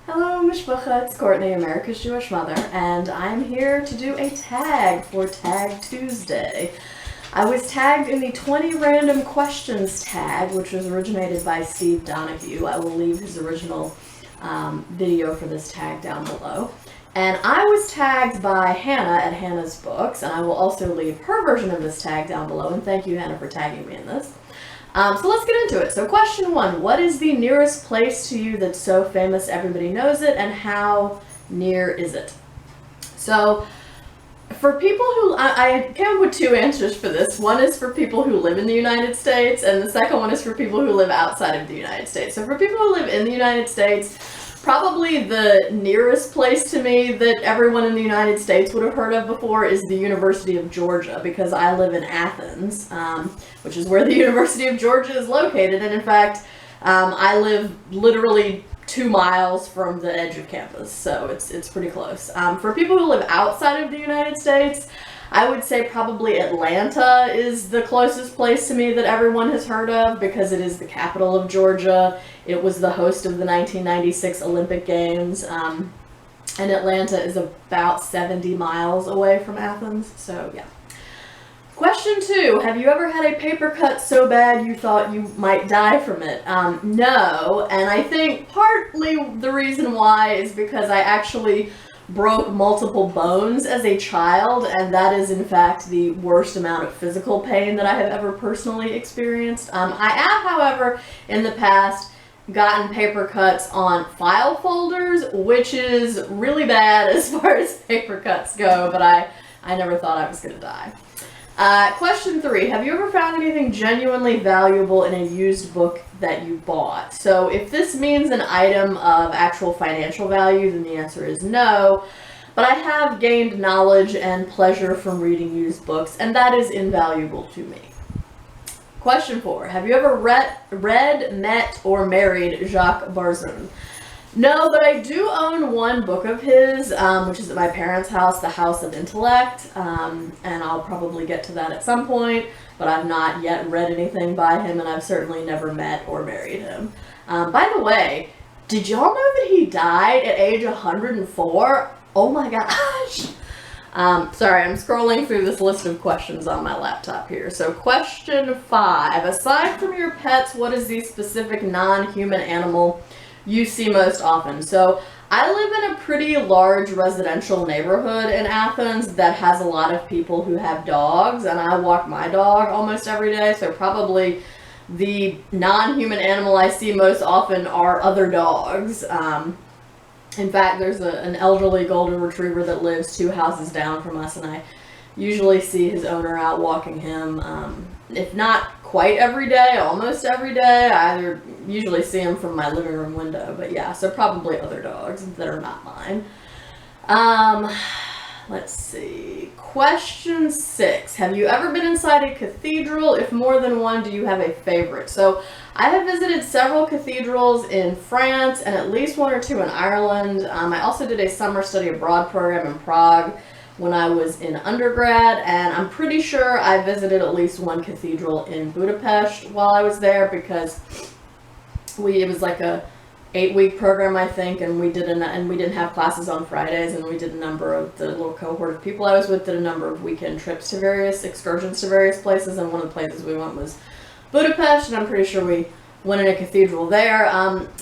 Hello, Mishpacha, it's Courtney, America's Jewish mother, and I'm here to do a tag for Tag Tuesday. I was tagged in the 20 random questions tag, which was originated by Steve Donahue. I will leave his original video for this tag down below. And I was tagged by Hannah at Hannah's Books, and I will also leave her version of this tag down below, and thank you, Hannah, for tagging me in this. So let's get into it. So question 1, what is the nearest place to you that's so famous everybody knows it, and how near is it? So for people who, I came up with 2 answers for this. One is for people who live in the United States, and the second one is for people who live outside of the United States. So for people who live in the United States, probably the nearest place to me that everyone in the United States would have heard of before is the University of Georgia, because I live in Athens, which is where the University of Georgia is located. And in fact, I live literally 2 miles from the edge of campus, so it's pretty close. For people who live outside of the United States, I would say probably Atlanta is the closest place to me that everyone has heard of, because it is the capital of Georgia. It was the host of the 1996 Olympic Games, and Atlanta is about 70 miles away from Athens, so yeah. Question 2, have you ever had a paper cut so bad you thought you might die from it? No, and I think partly the reason why is because I actually broke multiple bones as a child, and that is in fact the worst amount of physical pain that I have ever personally experienced. I have, however, in the past gotten paper cuts on file folders, which is really bad as far as paper cuts go, but I never thought I was going to die. Question 3, have you ever found anything genuinely valuable in a used book that you bought? So if this means an item of actual financial value, then the answer is no, but I have gained knowledge and pleasure from reading used books, and that is invaluable to me. Question 4, have you ever read, met, or married Jacques Barzun? No, but I do own one book of his, which is at my parents' house, The House of Intellect, and I'll probably get to that at some point, but I've not yet read anything by him, and I've certainly never met or married him. By the way, did y'all know that he died at age 104? Oh my gosh! Sorry, I'm scrolling through this list of questions on my laptop here. So question 5, aside from your pets, what is the specific non-human animal you see most often? So I live in a pretty large residential neighborhood in Athens that has a lot of people who have dogs, and I walk my dog almost every day, so probably the non-human animal I see most often are other dogs. In fact, there's an elderly golden retriever that lives 2 houses down from us, and I usually see his owner out walking him, if not quite every day, almost every day. I usually see him from my living room window, but yeah, so probably other dogs that are not mine. Let's see. Question 6. Have you ever been inside a cathedral? If more than one, do you have a favorite? So I have visited several cathedrals in France and at least 1 or 2 in Ireland. I also did a summer study abroad program in Prague when I was in undergrad, and I'm pretty sure I visited at least 1 cathedral in Budapest while I was there, because it was like a 8-week program, I think, and we didn't have classes on Fridays, and we did a number of, the little cohort of people I was with did a number of weekend trips to various excursions to various places, and one of the places we went was Budapest, and I'm pretty sure we went in a cathedral there.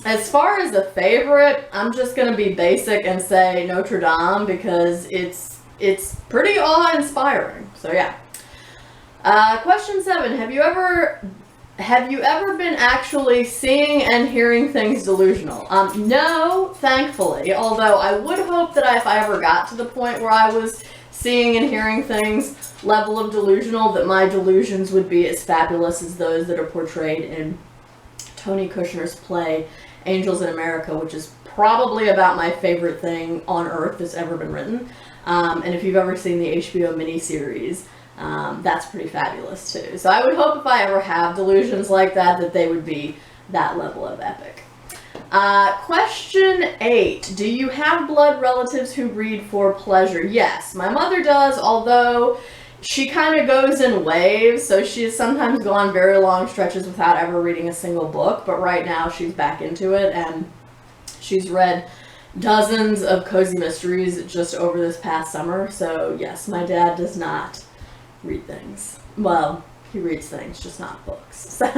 As far as a favorite, I'm just going to be basic and say Notre Dame, because it's pretty awe-inspiring. So yeah. Question 7, have you ever been actually seeing and hearing things delusional? No, thankfully, although I would hope that if I ever got to the point where I was seeing and hearing things level of delusional, that my delusions would be as fabulous as those that are portrayed in Tony Kushner's play Angels in America, which is probably about my favorite thing on earth that's ever been written. And if you've ever seen the HBO miniseries, that's pretty fabulous too. So I would hope if I ever have delusions like that, that they would be that level of epic. Question 8. Do you have blood relatives who read for pleasure? Yes, my mother does, although she kind of goes in waves, so she has sometimes gone very long stretches without ever reading a single book, but right now she's back into it, and she's read dozens of cozy mysteries just over this past summer. So yes, my dad does not read things. Well, he reads things, just not books. All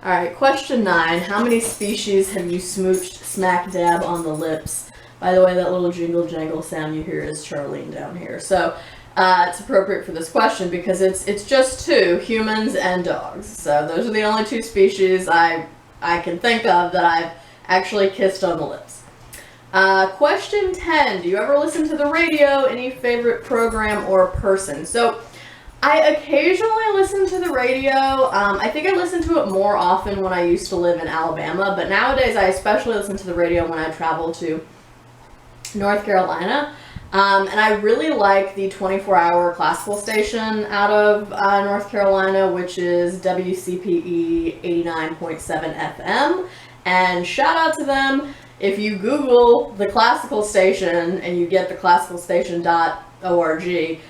right, question 9. How many species have you smooched smack dab on the lips? By the way, that little jingle jangle sound you hear is Charlene down here. So it's appropriate for this question because it's just 2, humans and dogs. So those are the only 2 species I can think of that I've actually kissed on the lips. Question 10. Do you ever listen to the radio? Any favorite program or person? So I occasionally listen to the radio. I think I listen to it more often when I used to live in Alabama, but nowadays I especially listen to the radio when I travel to North Carolina. And I really like the 24-hour classical station out of North Carolina, which is WCPE 89.7 FM. And shout out to them. If you Google the classical station and you get the classicalstation.org, you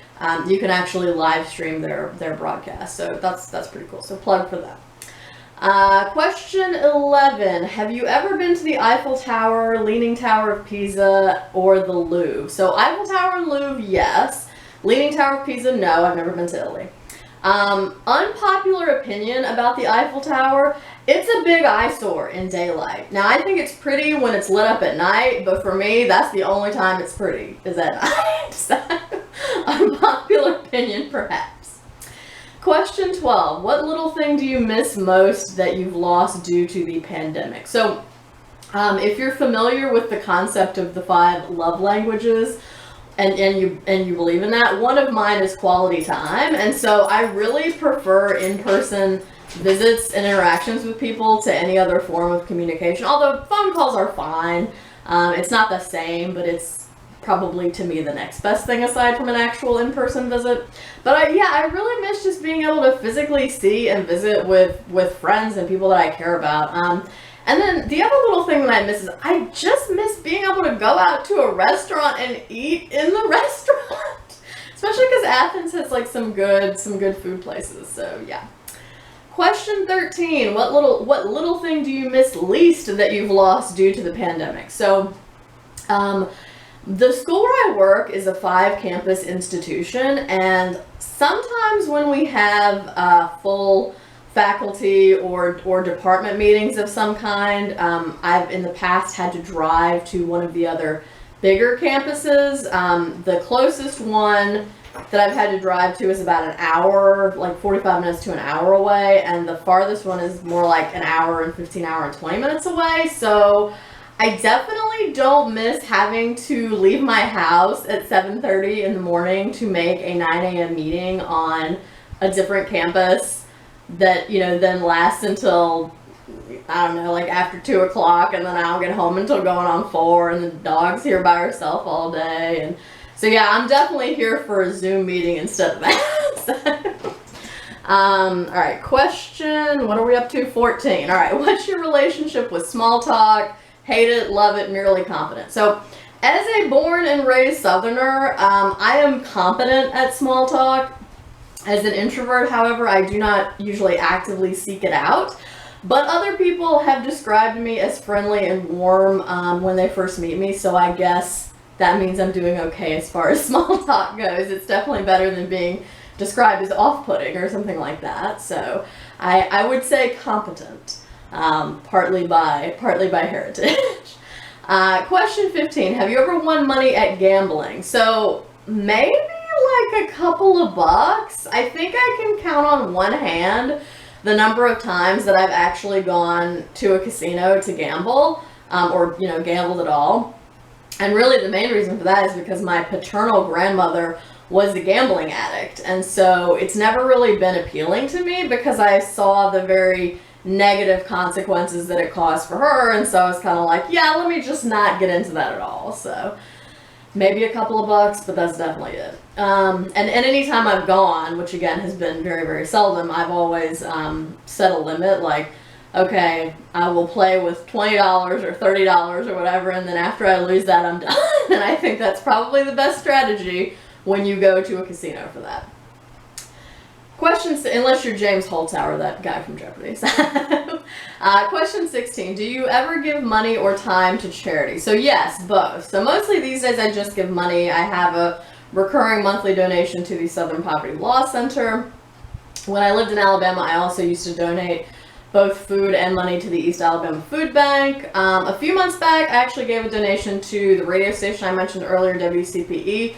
can actually live stream their broadcast. So that's pretty cool. So plug for that. Question 11. Have you ever been to the Eiffel Tower, Leaning Tower of Pisa, or the Louvre? So Eiffel Tower and Louvre, yes. Leaning Tower of Pisa, no. I've never been to Italy. Unpopular opinion about the Eiffel Tower. It's a big eyesore in daylight. Now, I think it's pretty when it's lit up at night, but for me, that's the only time it's pretty, is at night. So, unpopular opinion, perhaps. Question 12. What little thing do you miss most that you've lost due to the pandemic? So, if you're familiar with the concept of the 5 love languages, and you believe in that, one of mine is quality time. And so I really prefer in-person visits and interactions with people to any other form of communication. Although phone calls are fine. It's not the same, but it's probably to me the next best thing aside from an actual in-person visit. But I really miss just being able to physically see and visit with friends and people that I care about. And then the other little thing that I miss is I just miss being able to go out to a restaurant and eat in the restaurant. Especially because Athens has like some good food places. So yeah. Question 13. What little thing do you miss least that you've lost due to the pandemic? So the school where I work is a 5-campus institution, and sometimes when we have full faculty or department meetings of some kind, I've in the past had to drive to one of the other bigger campuses. The closest one that I've had to drive to is about an hour, like 45 minutes to an hour away, and the farthest one is more like an hour and 15 hour and 20 minutes away. So I definitely don't miss having to leave my house at 7:30 in the morning to make a 9 a.m. meeting on a different campus that, then lasts until, I don't know, like after 2 o'clock, and then I don't get home until going on 4, and the dog's here by herself all day. And so yeah, I'm definitely here for a Zoom meeting instead of that. All right, question, what are we up to? 14. All right, what's your relationship with small talk? Hate it, love it, merely competent. So as a born and raised Southerner, I am competent at small talk. As an introvert, however, I do not usually actively seek it out. But other people have described me as friendly and warm when they first meet me, so I guess that means I'm doing okay as far as small talk goes. It's definitely better than being described as off-putting or something like that. So I would say competent, partly by heritage. Question 15, have you ever won money at gambling? So maybe like a couple of bucks. I think I can count on one hand the number of times that I've actually gone to a casino to gamble, or gambled at all. And really the main reason for that is because my paternal grandmother was a gambling addict, and so it's never really been appealing to me because I saw the very negative consequences that it caused for her, and so I was kind of like, yeah, let me just not get into that at all. So maybe a couple of bucks, but that's definitely it. And any time I've gone, which again has been very, very seldom, I've always set a limit, like, okay, I will play with $20 or $30 or whatever, and then after I lose that, I'm done. And I think that's probably the best strategy when you go to a casino for that. Unless you're James Holzhauer, that guy from Jeopardy. Question 16, do you ever give money or time to charity? So yes, both. So mostly these days I just give money. I have a recurring monthly donation to the Southern Poverty Law Center. When I lived in Alabama, I also used to donate both food and money to the East Alabama Food Bank. A few months back, I actually gave a donation to the radio station I mentioned earlier, WCPE,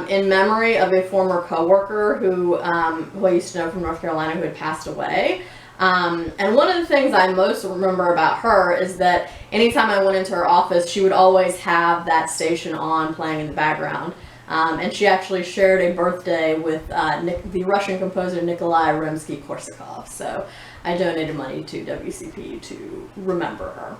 in memory of a former coworker who I used to know from North Carolina who had passed away. And one of the things I most remember about her is that anytime I went into her office, she would always have that station on playing in the background. And she actually shared a birthday with the Russian composer Nikolai Rimsky-Korsakov. So I donated money to WCPE to remember her.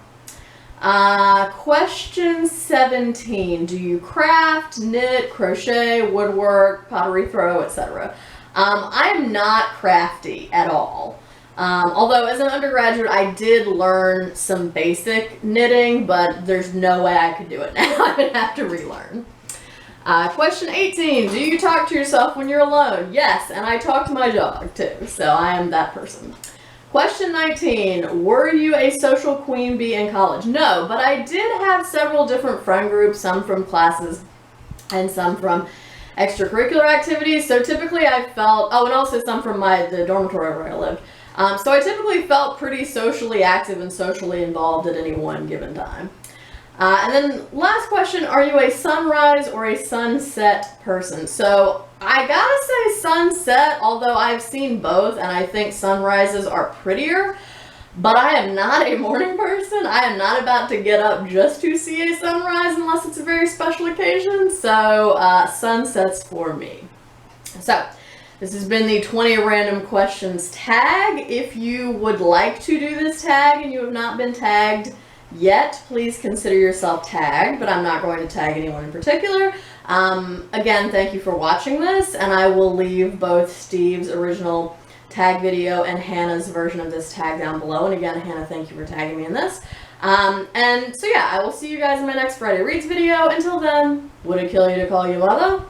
Question 17. Do you craft, knit, crochet, woodwork, pottery throw, etc.? I am not crafty at all. Although as an undergraduate I did learn some basic knitting, but there's no way I could do it now. I would have to relearn. Question 18. Do you talk to yourself when you're alone? Yes, and I talk to my dog too, so I am that person. Question 19. Were you a social queen bee in college? No, but I did have several different friend groups, some from classes and some from extracurricular activities. So typically I felt, and also some from the dormitory where I lived. So I typically felt pretty socially active and socially involved at any one given time. And then last question, are you a sunrise or a sunset person? So I gotta say sunset, although I've seen both and I think sunrises are prettier, but I am not a morning person. I am not about to get up just to see a sunrise unless it's a very special occasion, so sunsets for me. So this has been the 20 random questions tag. If you would like to do this tag and you have not been tagged yet, please consider yourself tagged, but I'm not going to tag anyone in particular. Again, thank you for watching this, and I will leave both Steve's original tag video and Hannah's version of this tag down below. And again, Hannah, thank you for tagging me in this. And so yeah, I will see you guys in my next Friday Reads video. Until then, would it kill you to call you mother?